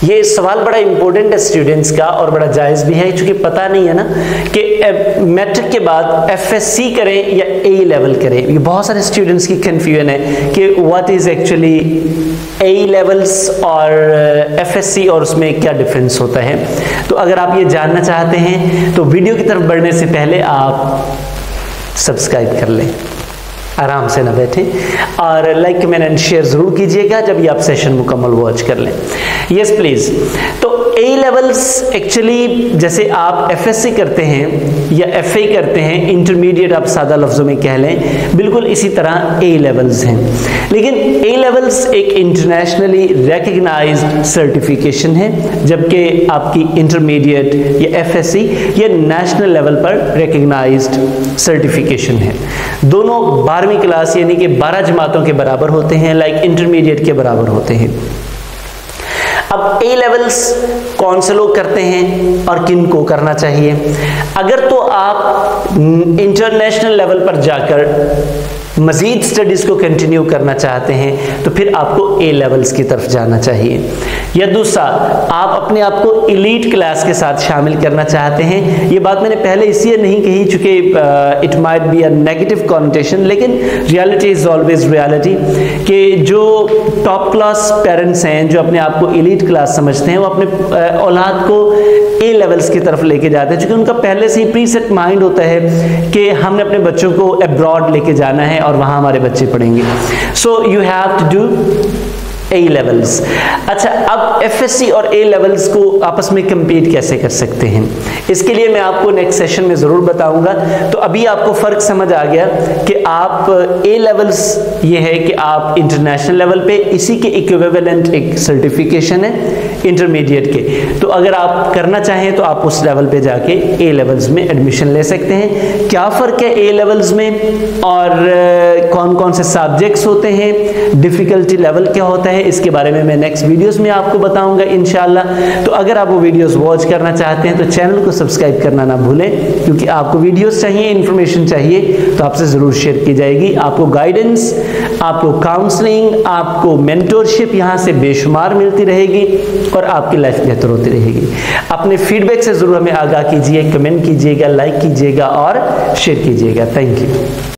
ये सवाल बड़ा इंपॉर्टेंट है स्टूडेंट्स का और बड़ा जायज़ भी है, क्योंकि पता नहीं है ना कि मैट्रिक के बाद एफएससी करें या ए लेवल करें। ये बहुत सारे स्टूडेंट्स की कंफ्यूजन है कि what is actually A levels और एफएससी और उसमें क्या डिफरेंस होता है। तो अगर आप ये जानना चाहते हैं तो वीडियो की तरफ बढ़ने से पहले आप सब्सक्राइब कर लें, आराम से ना बैठें, और लाइक कमेंट एंड शेयर जरूर कीजिएगा जब ये आप सेशन मुकम्मल वॉच कर लें। Yes please. तो ए लेवल्स एक्चुअली जैसे आप एफएससी करते हैं या एफए करते हैं, इंटरमीडिएट आप सादा लफ्जों में कह लें, बिल्कुल इसी तरह ए लेवल्स हैं। लेकिन ए लेवल्स एक इंटरनेशनली रिकग्नाइज्ड सर्टिफिकेशन है, जबकि आपकी इंटरमीडिएट या एफएससी ये नेशनल लेवल पर रिकग्नाइज्ड सर्टिफिकेशन है। दोनों 12वीं क्लास यानी कि 12 जमातों के बराबर होते हैं, लाइक इंटरमीडिएट के बराबर होते हैं। अब ए लेवल्स कौन से लोग करते हैं और किन को करना चाहिए? अगर तो आप इंटरनेशनल लेवल पर जाकर मजीद स्टडीज को कंटिन्यू करना चाहते हैं तो फिर आपको ए लेवल्स की तरफ जाना चाहिए। या दूसरा, आप अपने आप को एलीट क्लास के साथ शामिल करना चाहते हैं। ये बात मैंने पहले इसलिए नहीं कही चूंकि it might be a negative connotation, लेकिन रियलिटी इज ऑलवेज रियलिटी कि जो टॉप क्लास पेरेंट्स हैं जो अपने आप को एलीट क्लास समझते हैं, वो अपने औलाद को ए लेवल्स की तरफ लेके जाते हैं, क्योंकि उनका पहले से ही प्रीसेट माइंड होता है कि हमने अपने बच्चों को अब्रॉड लेके जाना है और वहां हमारे बच्चे पढ़ेंगे। So you have to do A levels. अच्छा, अब एफएससी और ए लेवल्स को आपस में कंपीट कैसे कर सकते हैं, इसके लिए मैं आपको नेक्स्ट सेशन में जरूर बताऊंगा। तो अभी आपको फर्क समझ आ गया कि आप ए लेवल्स ये है कि आप इंटरनेशनल लेवल पे, इसी के इक्विवेलेंट एक सर्टिफिकेशन है इंटरमीडिएट के। तो अगर आप करना चाहें तो आप उस लेवल पे जाके ए लेवल्स में एडमिशन ले सकते हैं। क्या फर्क है ए लेवल्स में और कौन कौन से सब्जेक्ट्स होते हैं, डिफिकल्टी लेवल क्या होता है, इसके बारे में मैं नेक्स्ट वीडियोस में आपको बताऊंगा इंशाल्लाह। तो अगर आप वो वीडियोस वॉच करना चाहते हैं तो चैनल को सब्सक्राइब करना ना भूलें, क्योंकि आपको वीडियोस चाहिए, इंफॉर्मेशन चाहिए तो आपसे जरूर शेयर की जाएगी। आपको गाइडेंस, आपको काउंसलिंग, आपको मेंटोरशिप यहाँ से बेशुमार मिलती रहेगी और आपकी लाइफ बेहतर होती रहेगी। अपने फीडबैक से जरूर हमें आगाह कीजिए, कमेंट कीजिएगा, लाइक कीजिएगा और शेयर कीजिएगा। Thank you.